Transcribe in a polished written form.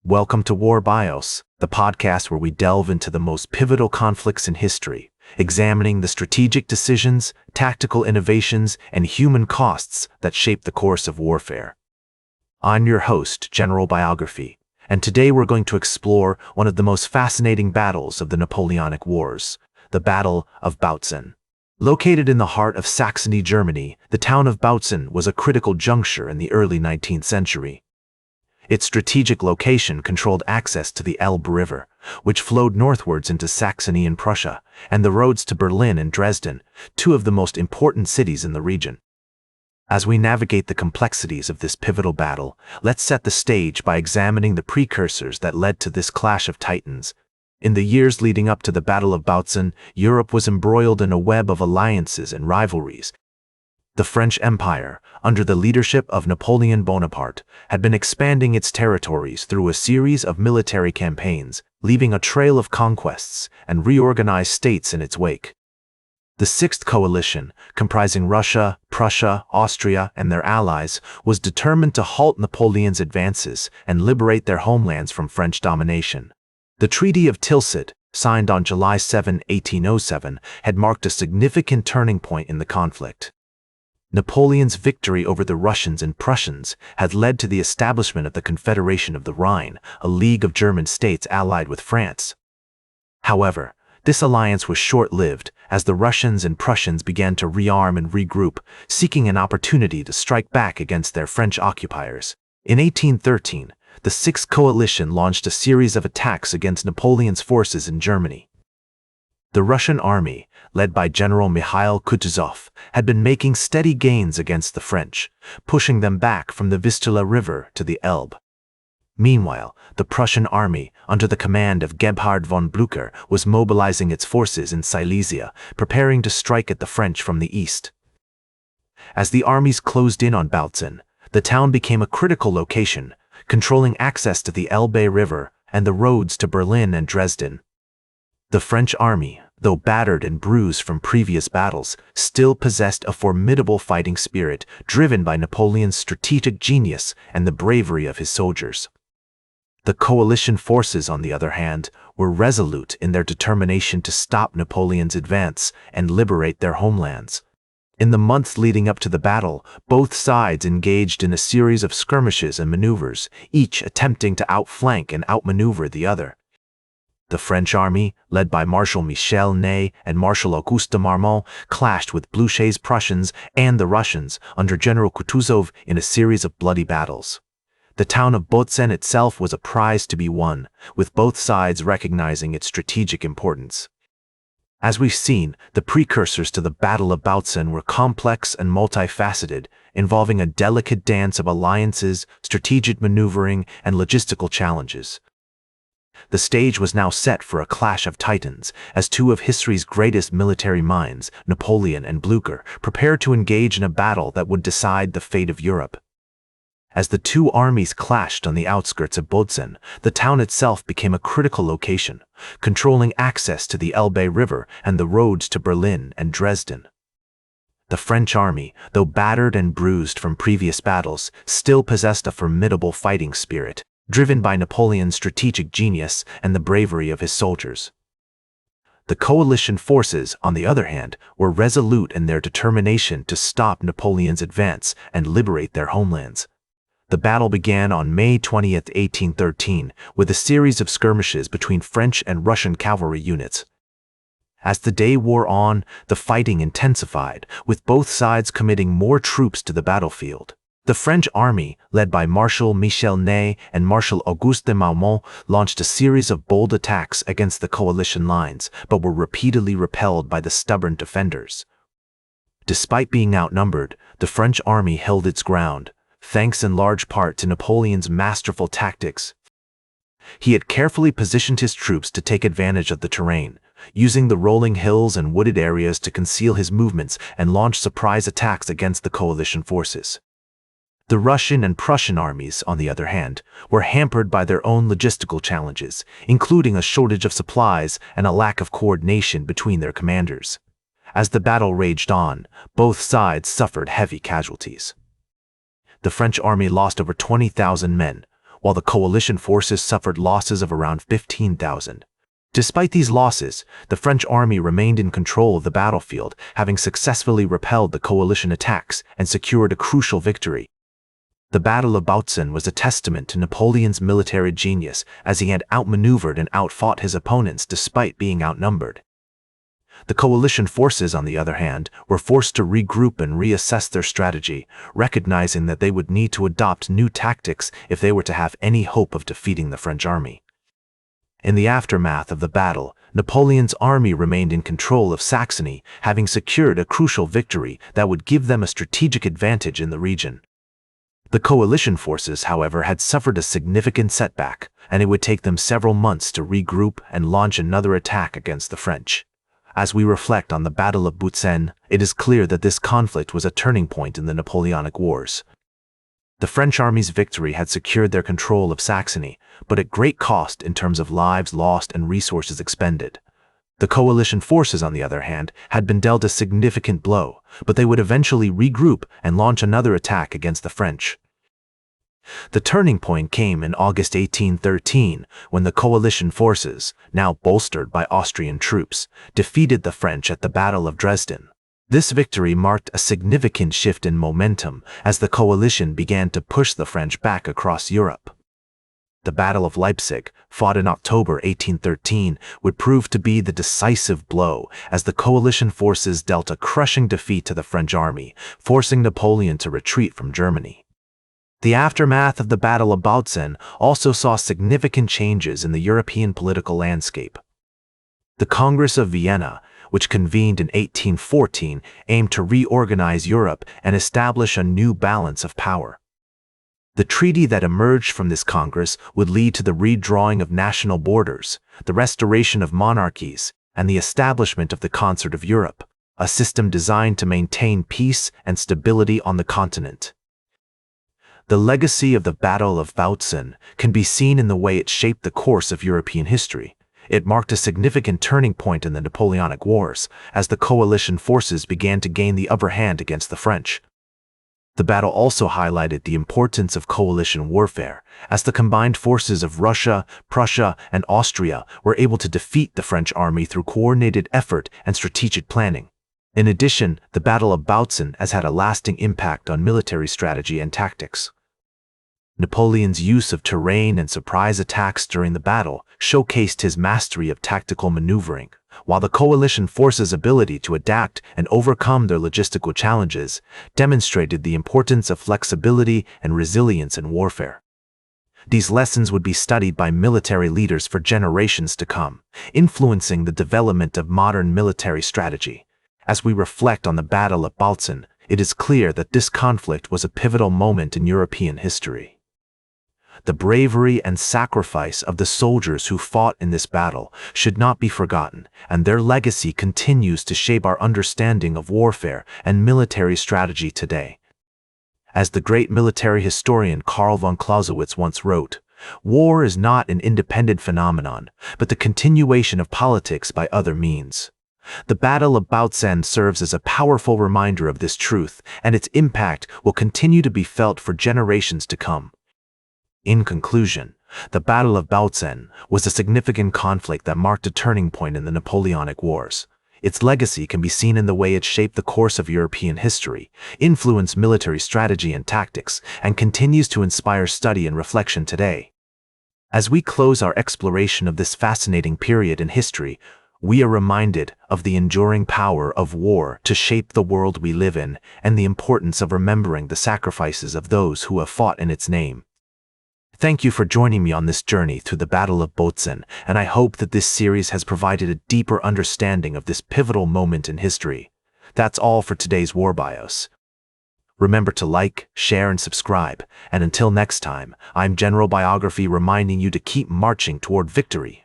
Welcome to War Bios, the podcast where we delve into the most pivotal conflicts in history, examining the strategic decisions, tactical innovations, and human costs that shape the course of warfare. I'm your host, General Biography, and today we're going to explore one of the most fascinating battles of the Napoleonic Wars, the Battle of Bautzen. Located in the heart of Saxony, Germany, the town of Bautzen was a critical juncture in the early 19th century. Its strategic location controlled access to the Elbe River, which flowed northwards into Saxony and Prussia, and the roads to Berlin and Dresden, two of the most important cities in the region. As we navigate the complexities of this pivotal battle, let's set the stage by examining the precursors that led to this clash of titans. In the years leading up to the Battle of Bautzen, Europe was embroiled in a web of alliances and rivalries. The French Empire, under the leadership of Napoleon Bonaparte, had been expanding its territories through a series of military campaigns, leaving a trail of conquests and reorganized states in its wake. The Sixth Coalition, comprising Russia, Prussia, Austria, and their allies, was determined to halt Napoleon's advances and liberate their homelands from French domination. The Treaty of Tilsit, signed on July 7, 1807, had marked a significant turning point in the conflict. Napoleon's victory over the Russians and Prussians had led to the establishment of the Confederation of the Rhine, a league of German states allied with France. However, this alliance was short-lived as the Russians and Prussians began to rearm and regroup, seeking an opportunity to strike back against their French occupiers. In 1813, the Sixth Coalition launched a series of attacks against Napoleon's forces in Germany. The Russian army, led by General Mikhail Kutuzov, had been making steady gains against the French, pushing them back from the Vistula River to the Elbe. Meanwhile, the Prussian army, under the command of Gebhard von Blücher, was mobilizing its forces in Silesia, preparing to strike at the French from the east. As the armies closed in on Bautzen, the town became a critical location, controlling access to the Elbe River and the roads to Berlin and Dresden. The French army, though battered and bruised from previous battles, still possessed a formidable fighting spirit driven by Napoleon's strategic genius and the bravery of his soldiers. The coalition forces, on the other hand, were resolute in their determination to stop Napoleon's advance and liberate their homelands. In the months leading up to the battle, both sides engaged in a series of skirmishes and maneuvers, each attempting to outflank and outmaneuver the other. The French army, led by Marshal Michel Ney and Marshal Auguste de Marmont, clashed with Blücher's Prussians and the Russians under General Kutuzov in a series of bloody battles. The town of Bautzen itself was a prize to be won, with both sides recognizing its strategic importance. As we've seen, the precursors to the Battle of Bautzen were complex and multifaceted, involving a delicate dance of alliances, strategic maneuvering, and logistical challenges. The stage was now set for a clash of titans, as two of history's greatest military minds, Napoleon and Blücher, prepared to engage in a battle that would decide the fate of Europe. As the two armies clashed on the outskirts of Bautzen, the town itself became a critical location, controlling access to the Elbe River and the roads to Berlin and Dresden. The French army, though battered and bruised from previous battles, still possessed a formidable fighting spirit, driven by Napoleon's strategic genius and the bravery of his soldiers. The coalition forces, on the other hand, were resolute in their determination to stop Napoleon's advance and liberate their homelands. The battle began on May 20, 1813, with a series of skirmishes between French and Russian cavalry units. As the day wore on, the fighting intensified, with both sides committing more troops to the battlefield. The French army, led by Marshal Michel Ney and Marshal Auguste de Marmont, launched a series of bold attacks against the coalition lines, but were repeatedly repelled by the stubborn defenders. Despite being outnumbered, the French army held its ground, thanks in large part to Napoleon's masterful tactics. He had carefully positioned his troops to take advantage of the terrain, using the rolling hills and wooded areas to conceal his movements and launch surprise attacks against the coalition forces. The Russian and Prussian armies, on the other hand, were hampered by their own logistical challenges, including a shortage of supplies and a lack of coordination between their commanders. As the battle raged on, both sides suffered heavy casualties. The French army lost over 20,000 men, while the coalition forces suffered losses of around 15,000. Despite these losses, the French army remained in control of the battlefield, having successfully repelled the coalition attacks and secured a crucial victory. The Battle of Bautzen was a testament to Napoleon's military genius, as he had outmaneuvered and outfought his opponents despite being outnumbered. The coalition forces, on the other hand, were forced to regroup and reassess their strategy, recognizing that they would need to adopt new tactics if they were to have any hope of defeating the French army. In the aftermath of the battle, Napoleon's army remained in control of Saxony, having secured a crucial victory that would give them a strategic advantage in the region. The coalition forces, however, had suffered a significant setback, and it would take them several months to regroup and launch another attack against the French. As we reflect on the Battle of Bautzen, it is clear that this conflict was a turning point in the Napoleonic Wars. The French army's victory had secured their control of Saxony, but at great cost in terms of lives lost and resources expended. The coalition forces, on the other hand, had been dealt a significant blow, but they would eventually regroup and launch another attack against the French. The turning point came in August 1813, when the coalition forces, now bolstered by Austrian troops, defeated the French at the Battle of Dresden. This victory marked a significant shift in momentum as the coalition began to push the French back across Europe. The Battle of Leipzig, fought in October 1813, would prove to be the decisive blow as the coalition forces dealt a crushing defeat to the French army, forcing Napoleon to retreat from Germany. The aftermath of the Battle of Bautzen also saw significant changes in the European political landscape. The Congress of Vienna, which convened in 1814, aimed to reorganize Europe and establish a new balance of power. The treaty that emerged from this Congress would lead to the redrawing of national borders, the restoration of monarchies, and the establishment of the Concert of Europe, a system designed to maintain peace and stability on the continent. The legacy of the Battle of Bautzen can be seen in the way it shaped the course of European history. It marked a significant turning point in the Napoleonic Wars, as the coalition forces began to gain the upper hand against the French. The battle also highlighted the importance of coalition warfare, as the combined forces of Russia, Prussia, and Austria were able to defeat the French army through coordinated effort and strategic planning. In addition, the Battle of Bautzen has had a lasting impact on military strategy and tactics. Napoleon's use of terrain and surprise attacks during the battle showcased his mastery of tactical maneuvering, while the coalition forces' ability to adapt and overcome their logistical challenges demonstrated the importance of flexibility and resilience in warfare. These lessons would be studied by military leaders for generations to come, influencing the development of modern military strategy. As we reflect on the Battle of Bautzen, it is clear that this conflict was a pivotal moment in European history. The bravery and sacrifice of the soldiers who fought in this battle should not be forgotten, and their legacy continues to shape our understanding of warfare and military strategy today. As the great military historian Karl von Clausewitz once wrote, "War is not an independent phenomenon, but the continuation of politics by other means." The Battle of Bautzen serves as a powerful reminder of this truth, and its impact will continue to be felt for generations to come. In conclusion, the Battle of Bautzen was a significant conflict that marked a turning point in the Napoleonic Wars. Its legacy can be seen in the way it shaped the course of European history, influenced military strategy and tactics, and continues to inspire study and reflection today. As we close our exploration of this fascinating period in history, we are reminded of the enduring power of war to shape the world we live in and the importance of remembering the sacrifices of those who have fought in its name. Thank you for joining me on this journey through the Battle of Bautzen, and I hope that this series has provided a deeper understanding of this pivotal moment in history. That's all for today's War Bios. Remember to like, share, and subscribe, and until next time, I'm General Biography reminding you to keep marching toward victory.